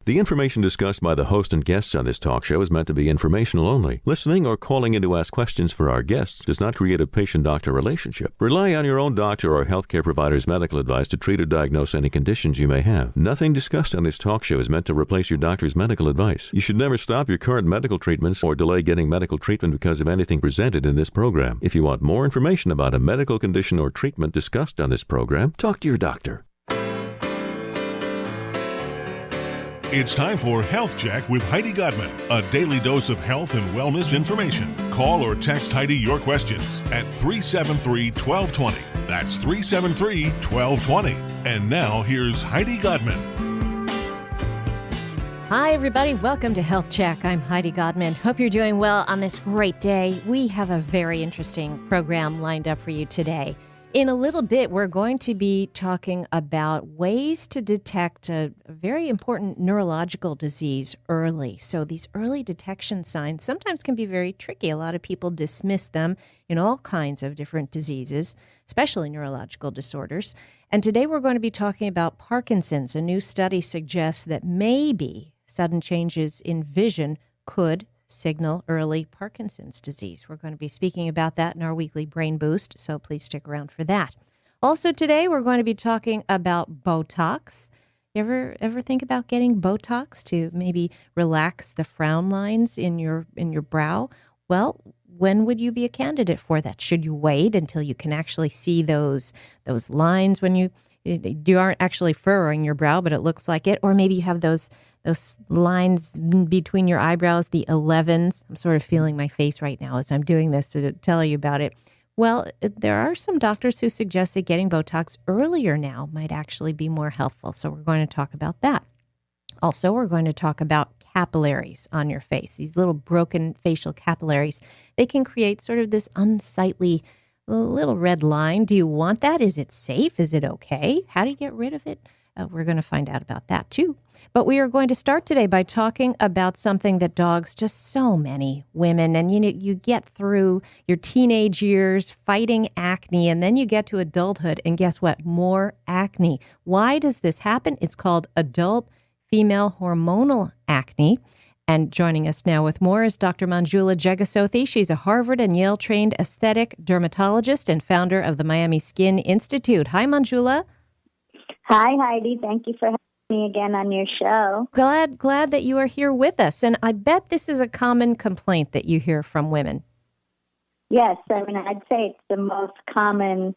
The information discussed by the host and guests on this talk show is meant to be informational only. Listening or calling in to ask questions for our guests does not create a patient-doctor relationship. Rely on your own doctor or healthcare provider's medical advice to treat or diagnose any conditions you may have. Nothing discussed on this talk show is meant to replace your doctor's medical advice. You should never stop your current medical treatments or delay getting medical treatment because of anything presented in this program. If you want more information about a medical condition or treatment discussed on this program, talk to your doctor. It's time for Health Check with Heidi Godman, a daily dose of health and wellness information. Call or text Heidi your questions at 373-1220. That's 373-1220. And now here's Heidi Godman. Hi, everybody. Welcome to Health Check. I'm Heidi Godman. Hope you're doing well on this great day. We have a very interesting program lined up for you today. In a little bit, we're going to be talking about ways to detect a very important neurological disease early. So these early detection signs sometimes can be very tricky. A lot of people dismiss them in all kinds of different diseases, especially neurological disorders. And today we're going to be talking about Parkinson's. A new study suggests that maybe sudden changes in vision could signal early Parkinson's disease. We're going to be speaking about that in our weekly Brain Boost, so please stick around for that. Also today, we're going to be talking about Botox. You ever think about getting Botox to maybe relax the frown lines in your brow? Well, when would you be a candidate for that? Should you wait until you can actually see those lines when you aren't actually furrowing your brow, but it looks like it? Or maybe you have those lines between your eyebrows, the 11s. I'm sort of feeling my face right now as I'm doing this to tell you about it. Well, there are some doctors who suggest that getting Botox earlier now might actually be more helpful. So we're going to talk about that. Also, we're going to talk about capillaries on your face, these little broken facial capillaries. They can create sort of this unsightly little red line. Do you want that? Is it safe? Is it okay? How do you get rid of it? We're going to find out about that, too. But we are going to start today by talking about something that dogs just so many women. And, you get through your teenage years fighting acne, and then you get to adulthood, and guess what? More acne. Why does this happen? It's called adult female hormonal acne. And joining us now with more is Dr. Manjula Jegasothy. She's a Harvard and Yale-trained aesthetic dermatologist and founder of the Miami Skin Institute. Hi, Manjula. Hi, Heidi. Thank you for having me again on your show. Glad that you are here with us. And I bet this is a common complaint that you hear from women. Yes. I mean, I'd say it's the most common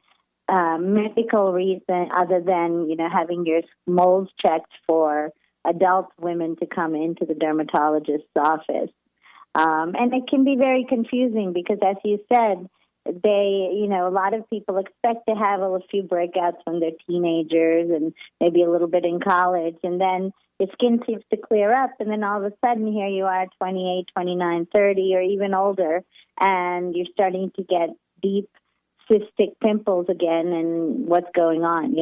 medical reason other than, having your moles checked for adult women to come into the dermatologist's office. And it can be very confusing because, as you said, a lot of people expect to have a few breakouts when they're teenagers and maybe a little bit in college. And then the skin seems to clear up. And then all of a sudden, here you are, 28, 29, 30, or even older, and you're starting to get deep cystic pimples again. And what's going on,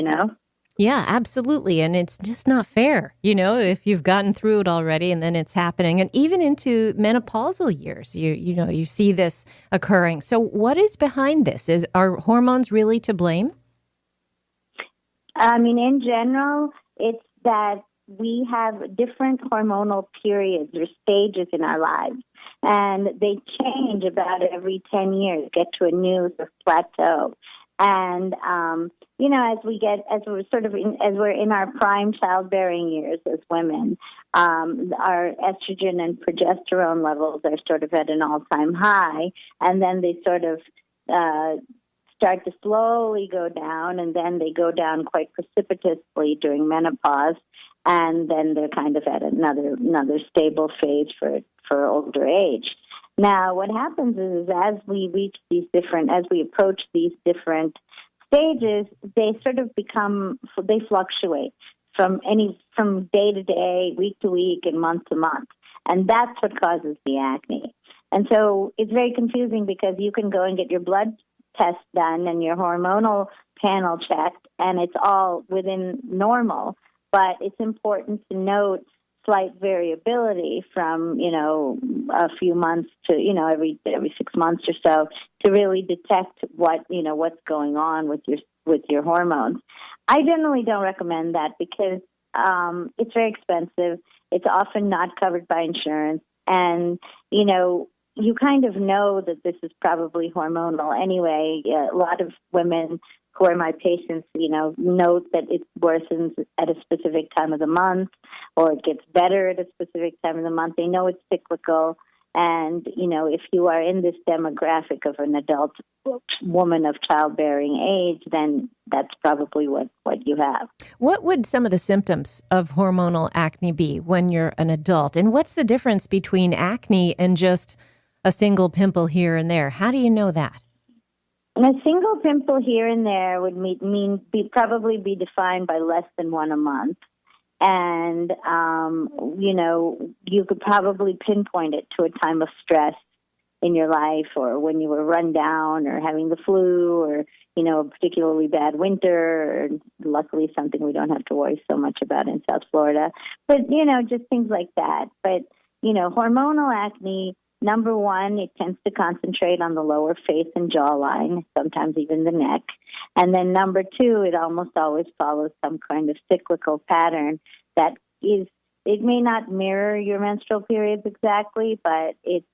Yeah, absolutely. And it's just not fair, if you've gotten through it already and then it's happening. And even into menopausal years, you see this occurring. So what is behind this? Are hormones really to blame? I mean, in general, it's that we have different hormonal periods or stages in our lives. And they change about every 10 years, get to a new plateau. And, as we're in our prime childbearing years as women, our estrogen and progesterone levels are sort of at an all-time high, and then they sort of start to slowly go down, and then they go down quite precipitously during menopause, and then they're kind of at another stable phase for older age. Now, what happens is as we approach these different stages, they sort of they fluctuate from day to day, week to week, and month to month. And that's what causes the acne. And so it's very confusing because you can go and get your blood test done and your hormonal panel checked, and it's all within normal. But it's important to note slight variability from, a few months to, every 6 months or so to really detect what's going on with your hormones. I generally don't recommend that because it's very expensive. It's often not covered by insurance. And, you kind of know that this is probably hormonal anyway. A lot of women who are my patients, note that it worsens at a specific time of the month or it gets better at a specific time of the month. They know it's cyclical. And, if you are in this demographic of an adult woman of childbearing age, then that's probably what you have. What would some of the symptoms of hormonal acne be when you're an adult? And what's the difference between acne and just a single pimple here and there? How do you know that? And a single pimple here and there would probably be defined by less than one a month. And, you could probably pinpoint it to a time of stress in your life or when you were run down or having the flu or, a particularly bad winter. Or luckily, something we don't have to worry so much about in South Florida. But, just things like that. But, hormonal acne, number one, it tends to concentrate on the lower face and jawline, sometimes even the neck. And then number two, it almost always follows some kind of cyclical pattern that it may not mirror your menstrual periods exactly, but it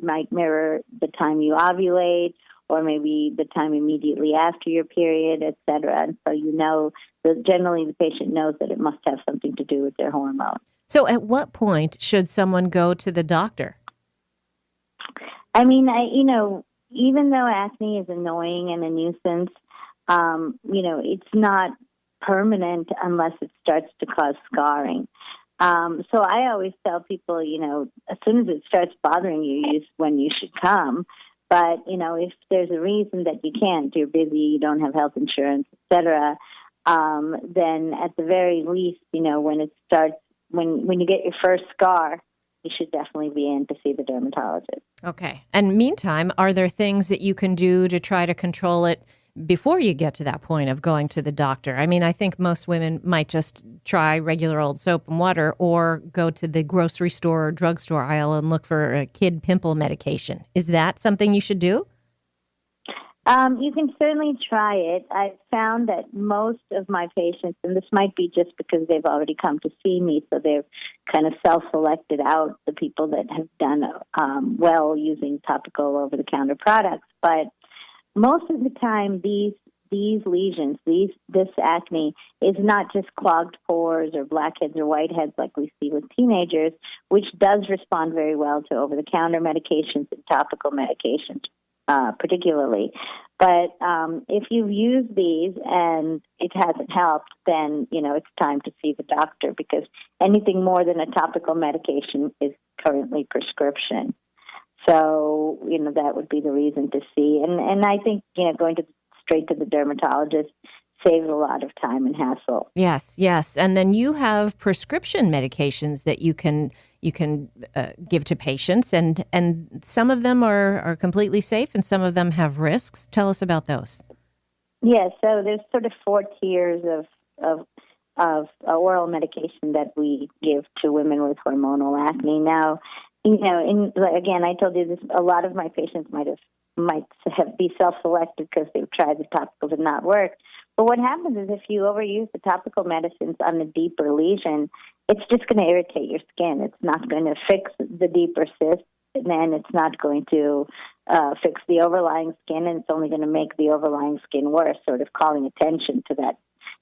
might mirror the time you ovulate or maybe the time immediately after your period, et cetera. And so generally the patient knows that it must have something to do with their hormone. So at what point should someone go to the doctor? I mean, even though acne is annoying and a nuisance, it's not permanent unless it starts to cause scarring. So I always tell people, as soon as it starts bothering you is when you should come. But, if there's a reason that you can't, you're busy, you don't have health insurance, et cetera, then at the very least, when it starts, when you get your first scar, you should definitely be in to see the dermatologist. Okay. And meantime, are there things that you can do to try to control it before you get to that point of going to the doctor? I mean, I think most women might just try regular old soap and water or go to the grocery store or drugstore aisle and look for a kid pimple medication. Is that something you should do? You can certainly try it. I've found that most of my patients, and this might be just because they've already come to see me, so they've kind of self-selected out the people that have done well using topical over-the-counter products. But most of the time, these lesions, this acne, is not just clogged pores or blackheads or whiteheads like we see with teenagers, which does respond very well to over-the-counter medications and topical medications. Particularly. But if you've used these and it hasn't helped, then, it's time to see the doctor because anything more than a topical medication is currently prescription. So, that would be the reason to see. And I think, going straight to the dermatologist saves a lot of time and hassle. Yes. And then you have prescription medications that you can give to patients, and some of them are completely safe, and some of them have risks. Tell us about those. Yes, so there's sort of 4 tiers of oral medication that we give to women with hormonal acne. Now, again, I told you this. A lot of my patients might be self-selected because they've tried the topicals and not worked. But what happens is if you overuse the topical medicines on a deeper lesion, it's just going to irritate your skin. It's not going to fix the deeper cyst, and then it's not going to fix the overlying skin, and it's only going to make the overlying skin worse, sort of calling attention to that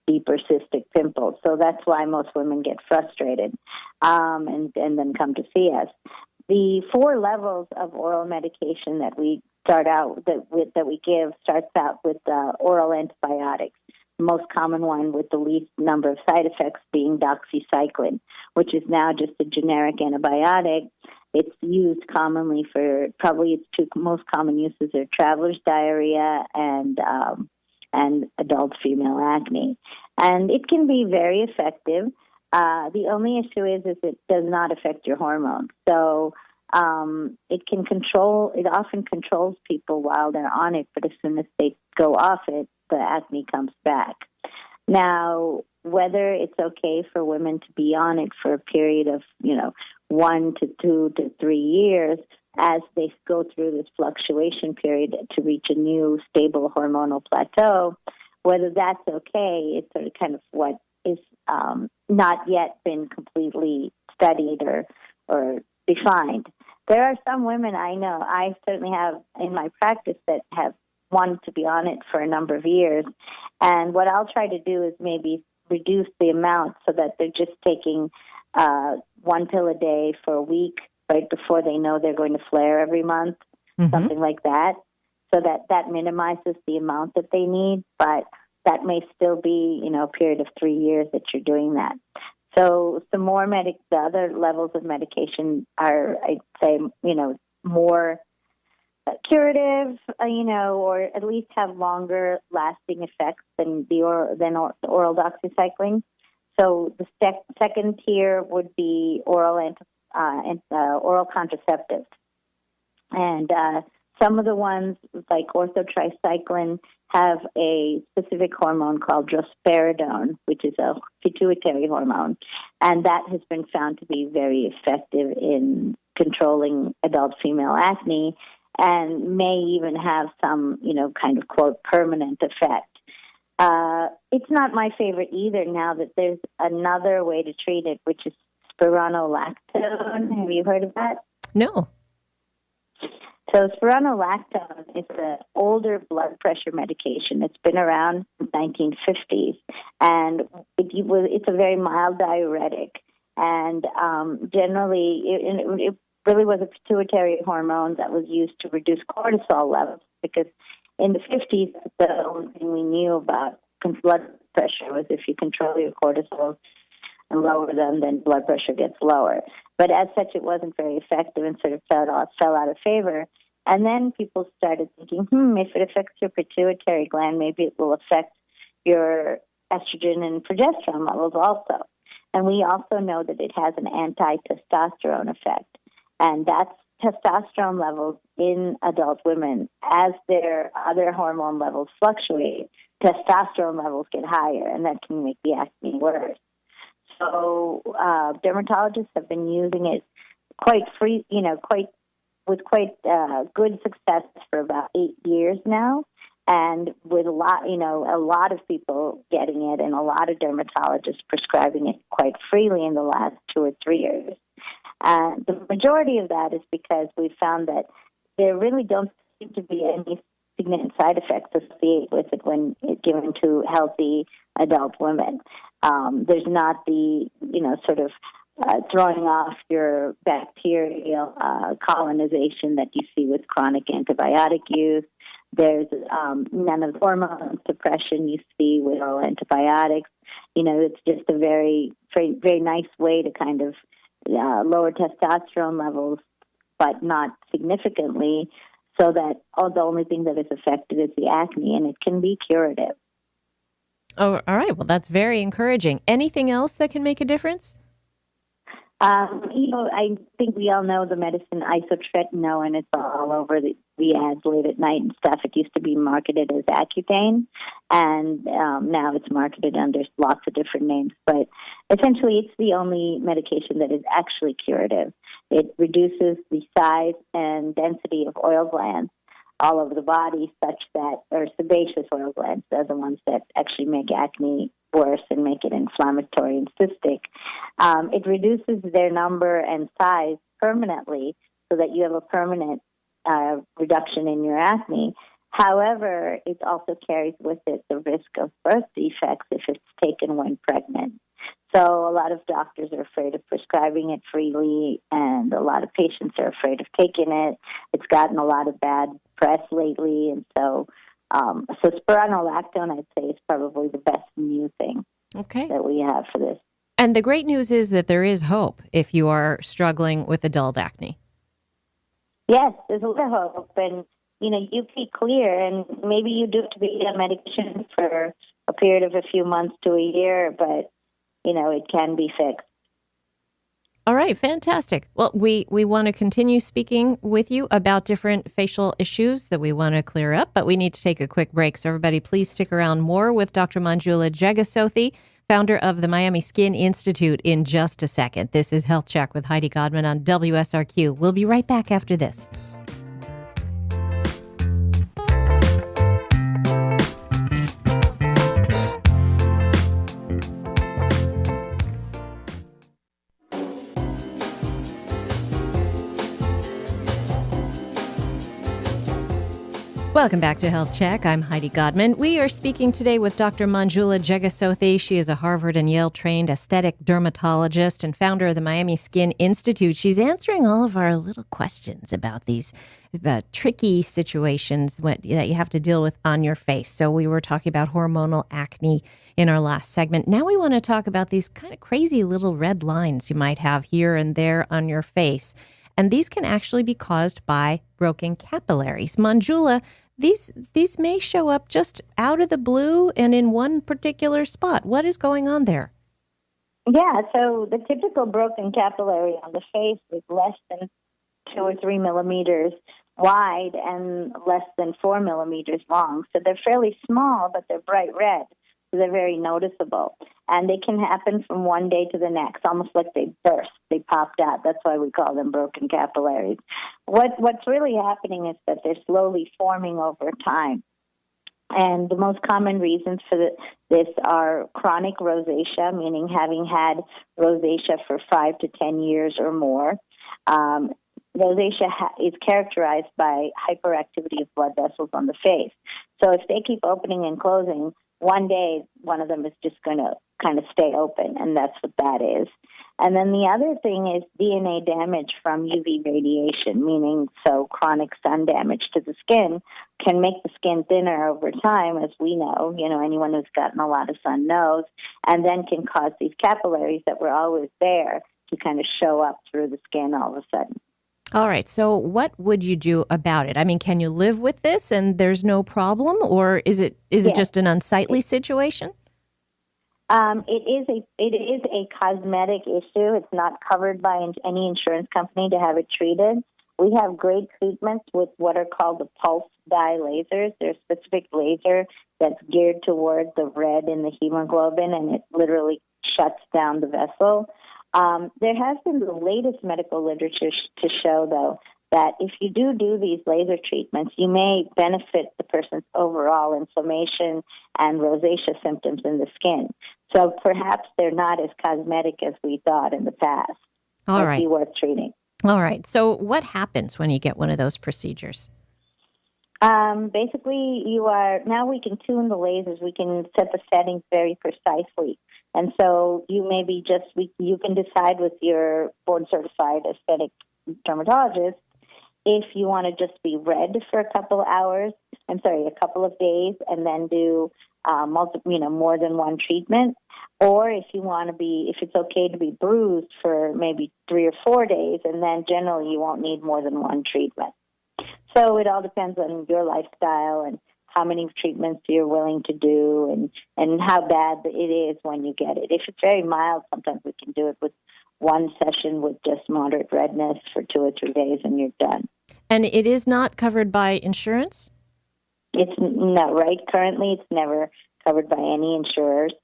deeper cystic pimple. So that's why most women get frustrated and then come to see us. The 4 levels of oral medication that we start out that we give starts out with oral antibiotics. The most common one with the least number of side effects being doxycycline, which is now just a generic antibiotic. It's used commonly for probably its 2 most common uses are traveler's diarrhea and adult female acne, and it can be very effective. The only issue is it does not affect your hormones. So it often controls people while they're on it, but as soon as they go off it, the acne comes back. Now, whether it's okay for women to be on it for a period of, 1 to 2 to 3 years as they go through this fluctuation period to reach a new stable hormonal plateau, whether that's okay, it's sort of kind of what is not yet been completely studied or defined. There are some women I know, I certainly have in my practice, that have wanted to be on it for a number of years. And what I'll try to do is maybe reduce the amount so that they're just taking one pill a day for a week right before they know they're going to flare every month, something like that, so that minimizes the amount that they need. But that may still be, a period of 3 years that you're doing that. So some more the other levels of medication are, I'd say, more curative, or at least have longer lasting effects than oral doxycycline. So the second tier would be oral contraceptives. And some of the ones, like orthotricycline, have a specific hormone called drospiridone, which is a pituitary hormone. And that has been found to be very effective in controlling adult female acne and may even have some, kind of, quote, permanent effect. It's not my favorite either now that there's another way to treat it, which is spironolactone. Have you heard of that? No. So spironolactone is an older blood pressure medication. It's been around since the 1950s, and it's a very mild diuretic. And generally, it really was a pituitary hormone that was used to reduce cortisol levels, because in the 50s, the only thing we knew about blood pressure was if you control your cortisol and lower them, then blood pressure gets lower. But as such, it wasn't very effective and sort of fell out of favor. And then people started thinking, if it affects your pituitary gland, maybe it will affect your estrogen and progesterone levels also. And we also know that it has an anti-testosterone effect. And that's testosterone levels in adult women. As their other hormone levels fluctuate, testosterone levels get higher, and that can make the acne worse. So dermatologists have been using it with quite good success for about 8 years now, and with a lot of people getting it, and a lot of dermatologists prescribing it quite freely in the last 2 or 3 years. The majority of that is because we found that there really don't seem to be any significant side effects associated with it when it's given to healthy adult women. There's not the, sort of throwing off your bacterial colonization that you see with chronic antibiotic use. There's none of the hormone suppression you see with oral antibiotics. It's just a very, very, very nice way to kind of lower testosterone levels, but not significantly, so that the only thing that is affected is the acne, and it can be curative. Oh, all right. Well, that's very encouraging. Anything else that can make a difference? I think we all know the medicine isotretinoin, and it's all over the ads late at night and stuff. It used to be marketed as Accutane, and now it's marketed under lots of different names. But essentially, it's the only medication that is actually curative. It reduces the size and density of oil glands all over the body, or sebaceous oil glands. They're the ones that actually make acne worse and make it inflammatory and cystic. It reduces their number and size permanently so that you have a permanent reduction in your acne. However, it also carries with it the risk of birth defects if it's taken when pregnant. So a lot of doctors are afraid of prescribing it freely, and a lot of patients are afraid of taking it. It's gotten a lot of bad press lately, and so spironolactone, I'd say, is probably the best new thing that we have for this. And the great news is that there is hope if you are struggling with adult acne. Yes, there's a lot of hope, and you be clear, and maybe you do have to be on medication for a period of a few months to a year, but it can be fixed. All right, fantastic. Well, we want to continue speaking with you about different facial issues that we want to clear up, but we need to take a quick break. So everybody, please stick around more with Dr. Manjula Jegasothy, founder of the Miami Skin Institute, in just a second. This is Health Check with Heidi Godman on WSRQ. We'll be right back after this. Welcome back to Health Check. I'm Heidi Godman. We are speaking today with Dr. Manjula Jegasothy. She is a Harvard and Yale-trained aesthetic dermatologist and founder of the Miami Skin Institute. She's answering all of our little questions about these tricky situations that you have to deal with on your face. So we were talking about hormonal acne in our last segment. Now we want to talk about these kind of crazy little red lines you might have here and there on your face. And these can actually be caused by broken capillaries. Manjula, these may show up just out of the blue and in one particular spot. What is going on there? Yeah, so the typical broken capillary on the face is less than 2 or 3 millimeters wide and less than 4 millimeters long. So they're fairly small, but they're bright red. So they're very noticeable. And they can happen from one day to the next, almost like they burst. They popped out. That's why we call them broken capillaries. What's really happening is that they're slowly forming over time. And the most common reasons for this are chronic rosacea, meaning having had rosacea for 5 to 10 years or more. Rosacea is characterized by hyperactivity of blood vessels on the face. So if they keep opening and closing, one day one of them is just going to kind of stay open, and that's what that is. And then the other thing is DNA damage from UV radiation, meaning so chronic sun damage to the skin can make the skin thinner over time, as we know. Anyone who's gotten a lot of sun knows, and then can cause these capillaries that were always there to kind of show up through the skin all of a sudden. All right. So what would you do about it? I mean, can you live with this and there's no problem, or is it just an unsightly situation? It is a cosmetic issue. It's not covered by any insurance company to have it treated. We have great treatments with what are called the pulse dye lasers. They're a specific laser that's geared towards the red in the hemoglobin, and it literally shuts down the vessel. There has been the latest medical literature to show, though, that if you do these laser treatments, you may benefit the person's overall inflammation and rosacea symptoms in the skin. So perhaps they're not as cosmetic as we thought in the past. All right. Might be worth treating. All right. So what happens when you get one of those procedures? Basically, now we can tune the lasers. We can set the settings very precisely. And so you you can decide with your board-certified aesthetic dermatologist if you want to just be red for a couple of days, and then do more than one treatment, or if it's okay to be bruised for maybe 3 or 4 days, and then generally you won't need more than one treatment. So it all depends on your lifestyle and how many treatments you're willing to do, and how bad it is when you get it. If it's very mild, sometimes we can do it with one session with just moderate redness for 2 or 3 days, and you're done. And it is not covered by insurance? It's not right. Currently, it's never covered by any insurers.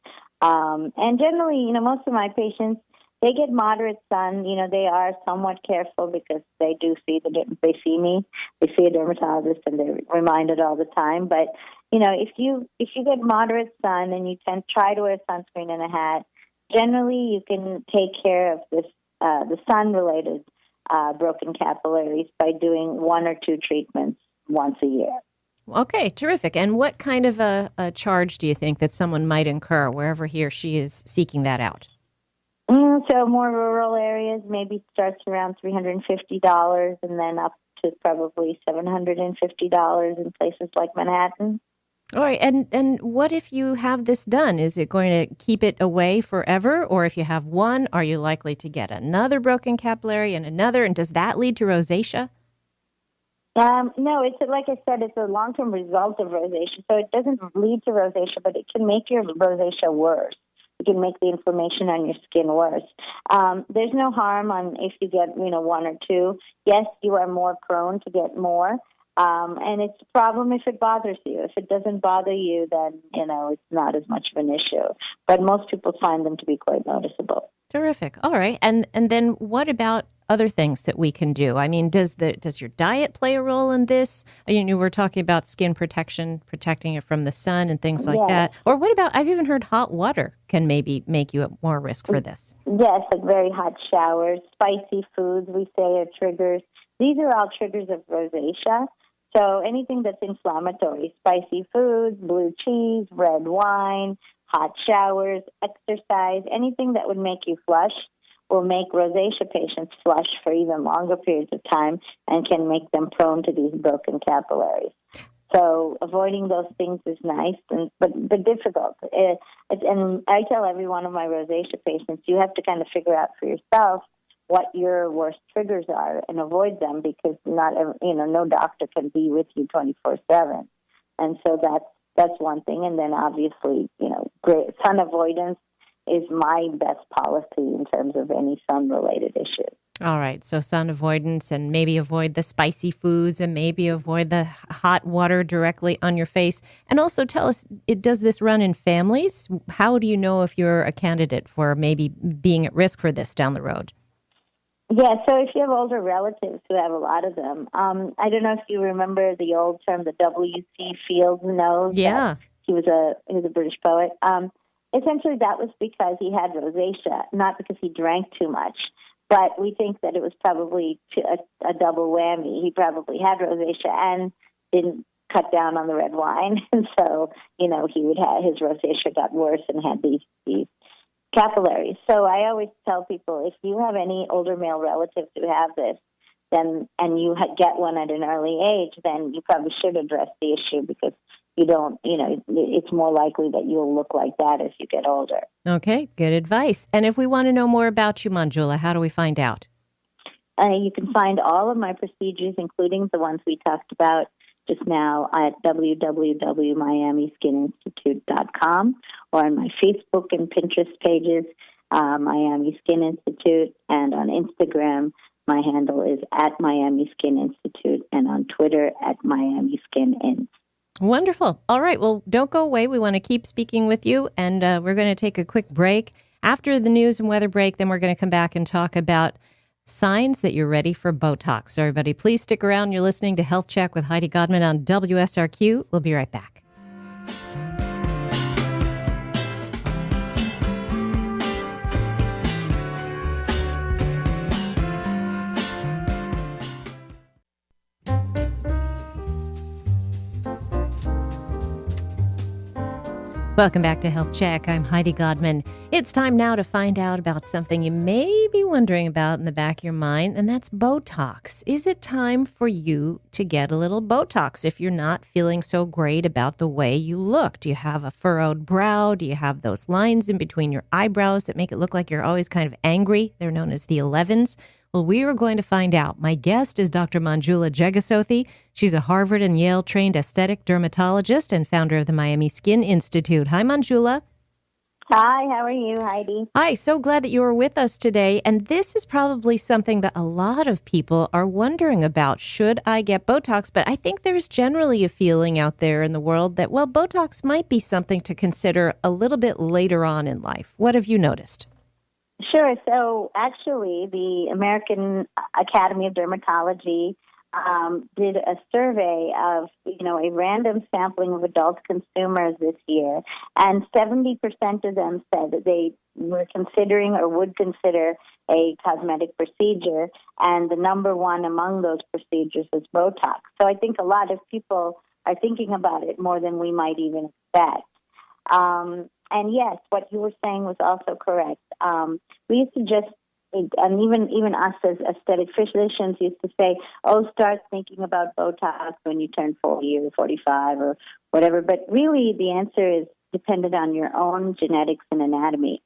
And generally, most of my patients, they get moderate sun. They are somewhat careful because they do see they see a dermatologist, and they're reminded all the time. But if you get moderate sun and you try to wear sunscreen and a hat, generally you can take care of this the sun-related broken capillaries by doing 1 or 2 treatments once a year. Okay, terrific. And what kind of a charge do you think that someone might incur wherever he or she is seeking that out? So more rural areas, maybe starts around $350 and then up to probably $750 in places like Manhattan. All right. And what if you have this done? Is it going to keep it away forever? Or if you have one, are you likely to get another broken capillary and another? And does that lead to rosacea? No, it's like I said, it's a long-term result of rosacea. So it doesn't lead to rosacea, but it can make your rosacea worse. It can make the inflammation on your skin worse. There's no harm on if you get, 1 or 2. Yes, you are more prone to get more. And it's a problem if it bothers you. If it doesn't bother you, then, it's not as much of an issue. But most people find them to be quite noticeable. Terrific. All right. And then what about other things that we can do? I mean, does your diet play a role in this? We're talking about skin protection, protecting it from the sun and things like that. Or what about, I've even heard hot water can maybe make you at more risk for this. Yes, like very hot showers, spicy foods, we say, are triggers. These are all triggers of rosacea. So anything that's inflammatory, spicy foods, blue cheese, red wine, hot showers, exercise, anything that would make you flush will make rosacea patients flush for even longer periods of time and can make them prone to these broken capillaries. So avoiding those things is nice, but difficult. And I tell every one of my rosacea patients, you have to kind of figure out for yourself what your worst triggers are and avoid them, because no doctor can be with you 24/7. And so that's one thing. And then obviously, great sun avoidance is my best policy in terms of any sun-related issues. All right. So sun avoidance, and maybe avoid the spicy foods, and maybe avoid the hot water directly on your face. And also tell us, does this run in families? How do you know if you're a candidate for maybe being at risk for this down the road? Yeah, so if you have older relatives who have a lot of them, I don't know if you remember the old term, the W.C. Fields nose. Yeah. He was a British poet. Essentially, that was because he had rosacea, not because he drank too much. But we think that it was probably a double whammy. He probably had rosacea and didn't cut down on the red wine. And so, he would have his rosacea got worse and had these capillaries. So I always tell people, if you have any older male relatives who have this, then and you get one at an early age, then you probably should address the issue, because you don't, it's more likely that you'll look like that as you get older. Okay, good advice. And if we want to know more about you, Manjula, how do we find out? You can find all of my procedures, including the ones we talked about just now, at www.miamiskininstitute.com, or on my Facebook and Pinterest pages, Miami Skin Institute, and on Instagram, my handle is at Miami Skin Institute, and on Twitter at Miami Skin Ins. Wonderful. All right. Well, don't go away. We want to keep speaking with you, and we're going to take a quick break. After the news and weather break, then we're going to come back and talk about signs that you're ready for Botox. So everybody, please stick around. You're listening to Health Check with Heidi Godman on WSRQ. We'll be right back. Welcome back to Health Check. I'm Heidi Godman. It's time now to find out about something you may be wondering about in the back of your mind, and that's Botox. Is it time for you to get a little Botox if you're not feeling so great about the way you look? Do you have a furrowed brow? Do you have those lines in between your eyebrows that make it look like you're always kind of angry? They're known as the 11s. Well, we are going to find out. My guest is Dr. Manjula Jegasothy. She's a Harvard and Yale-trained aesthetic dermatologist and founder of the Miami Skin Institute. Hi, Manjula. Hi, how are you, Heidi? Hi, so glad that you are with us today. And this is probably something that a lot of people are wondering about. Should I get Botox? But I think there's generally a feeling out there in the world that, well, Botox might be something to consider a little bit later on in life. What have you noticed? Sure. So actually, the American Academy of Dermatology did a survey of, a random sampling of adult consumers this year, and 70% of them said that they were considering or would consider a cosmetic procedure, and the number one among those procedures is Botox. So I think a lot of people are thinking about it more than we might even expect. And yes, what you were saying was also correct. We used to just, and even us as aesthetic physicians used to say, start thinking about Botox when you turn 40 or 45 or whatever. But really, the answer is dependent on your own genetics and anatomy.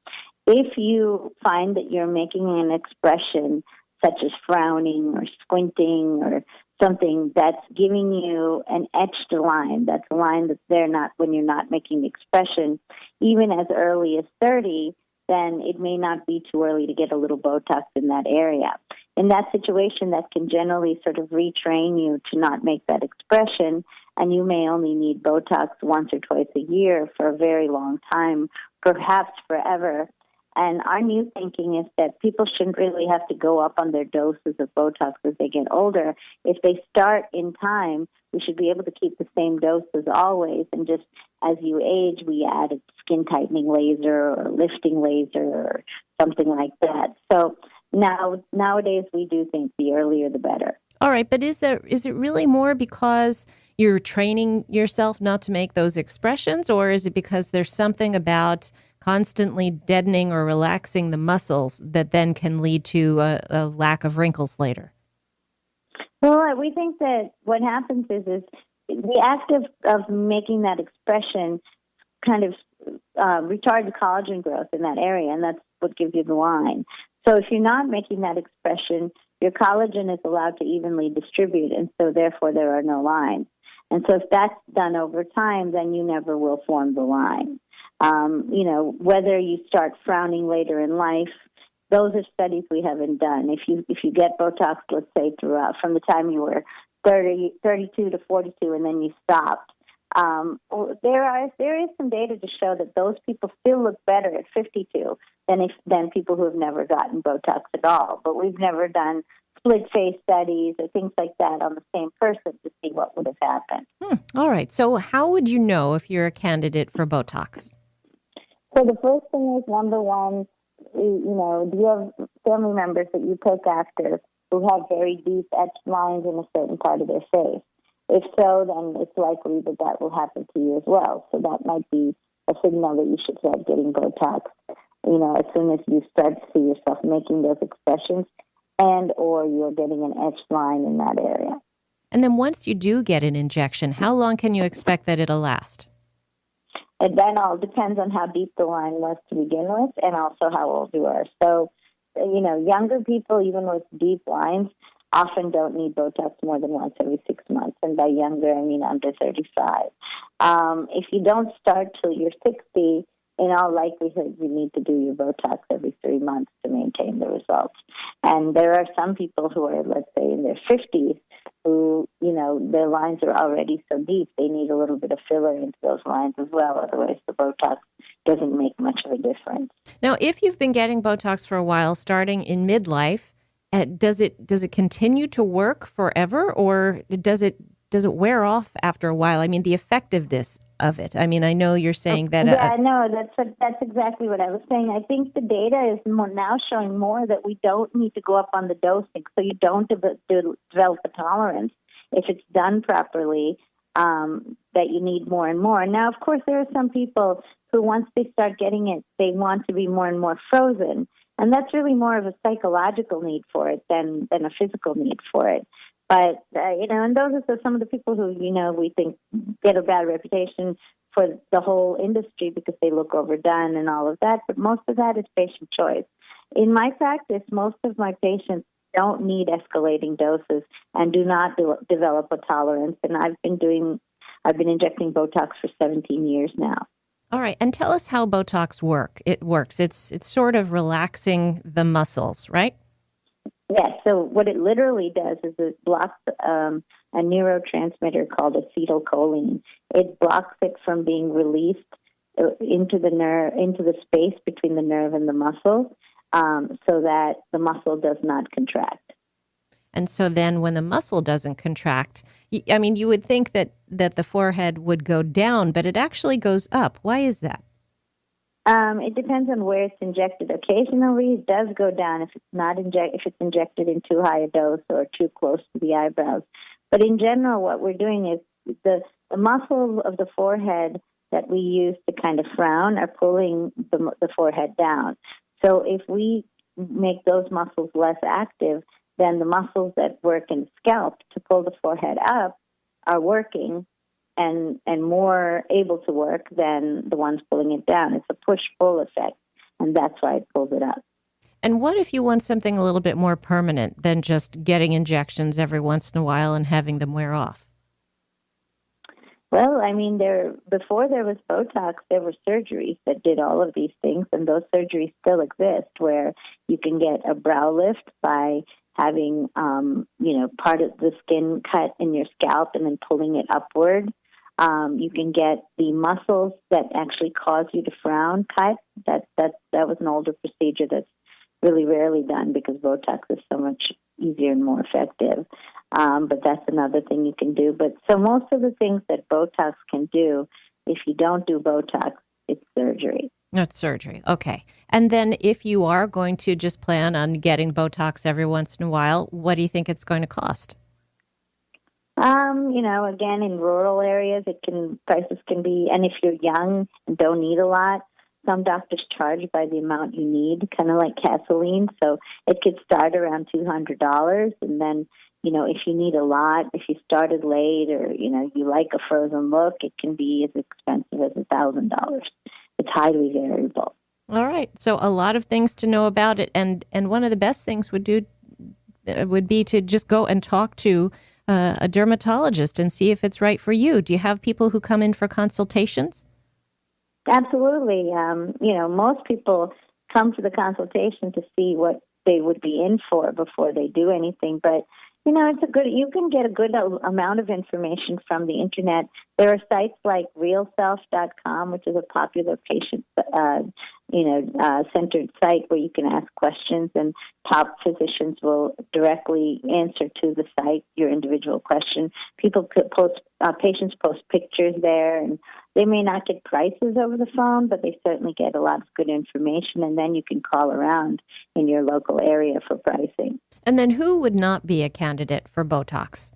If you find that you're making an expression such as frowning or squinting or something that's giving you an etched line, that's a line that's there not when you're not making the expression, even as early as 30, then it may not be too early to get a little Botox in that area. In that situation, that can generally sort of retrain you to not make that expression, and you may only need Botox once or twice a year for a very long time, perhaps forever. And our new thinking is that people shouldn't really have to go up on their doses of Botox as they get older. If they start in time, we should be able to keep the same dose as always. And just as you age, we add a skin tightening laser or lifting laser or something like that. So nowadays, we do think the earlier the better. All right, but is it really more because you're training yourself not to make those expressions, or is it because there's something about constantly deadening or relaxing the muscles that then can lead to a lack of wrinkles later? Well, we think that what happens is the act of making that expression kind of retards collagen growth in that area, and that's what gives you the line. So if you're not making that expression, your collagen is allowed to evenly distribute, and so therefore there are no lines. And so if that's done over time, then you never will form the line. Whether you start frowning later in life, those are studies we haven't done. If you get Botox, let's say throughout from the time you were 32 to 42, and then you stopped, there is some data to show that those people still look better at 52 than people who have never gotten Botox at all. But we've never done split face studies or things like that on the same person to see what would have happened. All right. So how would you know if you're a candidate for Botox? So the first thing is, number one, do you have family members that you take after who have very deep etched lines in a certain part of their face? If so, then it's likely that will happen to you as well. So that might be a signal that you should start getting Botox, as soon as you start to see yourself making those expressions and or you're getting an etched line in that area. And then once you do get an injection, how long can you expect that it'll last? And that all depends on how deep the line was to begin with and also how old you are. So, younger people, even with deep lines, often don't need Botox more than once every 6 months. And by younger, I mean under 35. If you don't start till you're 60, in all likelihood, you need to do your Botox every 3 months to maintain the results. And there are some people who are, let's say, in their 50s who, their lines are already so deep, they need a little bit of filler into those lines as well. Otherwise, the Botox doesn't make much of a difference. Now, if you've been getting Botox for a while, starting in midlife, does it continue to work forever, or does it wear off after a while? I mean, the effectiveness of it. I mean, I know you're saying that. That's exactly what I was saying. I think the data is now showing more that we don't need to go up on the dosing, so you don't develop a tolerance if it's done properly. That you need more and more. Now, of course, there are some people who, once they start getting it, they want to be more and more frozen. And that's really more of a psychological need for it than a physical need for it. But, and those are some of the people who, we think get a bad reputation for the whole industry because they look overdone and all of that. But most of that is patient choice. In my practice, most of my patients don't need escalating doses and do not develop a tolerance. And I've been injecting Botox for 17 years now. All right. And tell us how Botox works. It's sort of relaxing the muscles, right? Yes. So what it literally does is it blocks a neurotransmitter called acetylcholine. It blocks it from being released into the space between the nerve and the muscle, so that the muscle does not contract. And so then when the muscle doesn't contract, you would think that the forehead would go down, but it actually goes up. Why is that? It depends on where it's injected. Occasionally, it does go down if it's injected in too high a dose or too close to the eyebrows. But in general, what we're doing is the muscles of the forehead that we use to kind of frown are pulling the forehead down. So if we make those muscles less active, then the muscles that work in the scalp to pull the forehead up are working and more able to work than the ones pulling it down. It's a push-pull effect, and that's why it pulls it up. And what if you want something a little bit more permanent than just getting injections every once in a while and having them wear off? Well, before there was Botox, there were surgeries that did all of these things, and those surgeries still exist, where you can get a brow lift by having, part of the skin cut in your scalp and then pulling it upward. You can get the muscles that actually cause you to frown cut. That was an older procedure that's really rarely done because Botox is so much easier and more effective. But that's another thing you can do. But so most of the things that Botox can do, if you don't do Botox, it's surgery. No, it's surgery. Okay. And then if you are going to just plan on getting Botox every once in a while, what do you think it's going to cost? Again, in rural areas, prices can be, and if you're young and don't need a lot, some doctors charge by the amount you need, kind of like gasoline. So it could start around $200, and then, if you need a lot, if you started late, or you like a frozen look, it can be as expensive as $1,000. It's highly variable. All right, so a lot of things to know about it, and one of the best things would be to just go and talk to a dermatologist and see if it's right for you. Do you have people who come in for consultations? Absolutely. Most people come to the consultation to see what they would be in for before they do anything. But, you can get a good amount of information from the internet. There are sites like realself.com, which is a popular patient, centered site where you can ask questions, and top physicians will directly answer to the site your individual question. Patients post pictures there, and they may not get prices over the phone, but they certainly get a lot of good information, and then you can call around in your local area for pricing. And then who would not be a candidate for Botox?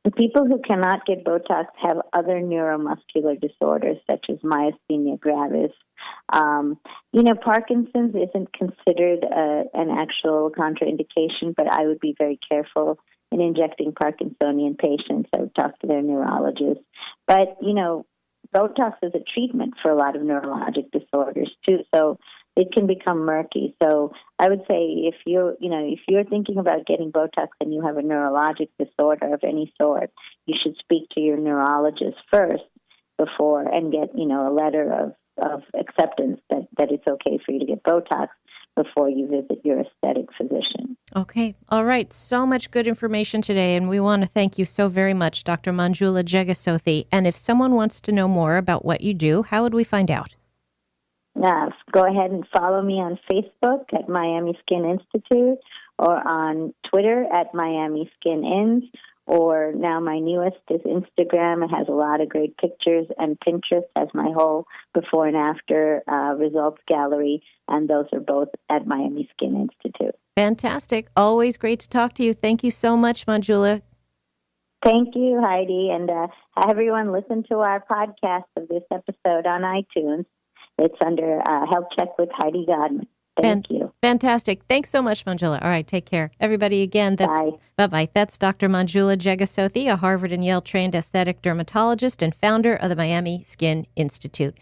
The people who cannot get Botox have other neuromuscular disorders, such as myasthenia gravis. Parkinson's isn't considered an actual contraindication, but I would be very careful in injecting Parkinsonian patients. I would talk to their neurologist. But, Botox is a treatment for a lot of neurologic disorders, too, so it can become murky. So I would say if you're thinking about getting Botox and you have a neurologic disorder of any sort, you should speak to your neurologist first before and get, a letter of acceptance that it's okay for you to get Botox before you visit your aesthetic physician. Okay. All right. So much good information today, and we want to thank you so very much, Dr. Manjula Jegasothy. And if someone wants to know more about what you do, how would we find out? Go ahead and follow me on Facebook at Miami Skin Institute, or on Twitter at Miami Skin Ins, or now my newest is Instagram. It has a lot of great pictures, and Pinterest has my whole before and after results gallery, and those are both at Miami Skin Institute. Fantastic. Always great to talk to you. Thank you so much, Manjula. Thank you, Heidi, and everyone listen to our podcast of this episode on iTunes. It's under Health Check with Heidi Godman. Thank you. Fantastic. Thanks so much, Manjula. All right, take care. Everybody, again, bye-bye. That's Dr. Manjula Jegasothy, a Harvard and Yale-trained aesthetic dermatologist and founder of the Miami Skin Institute.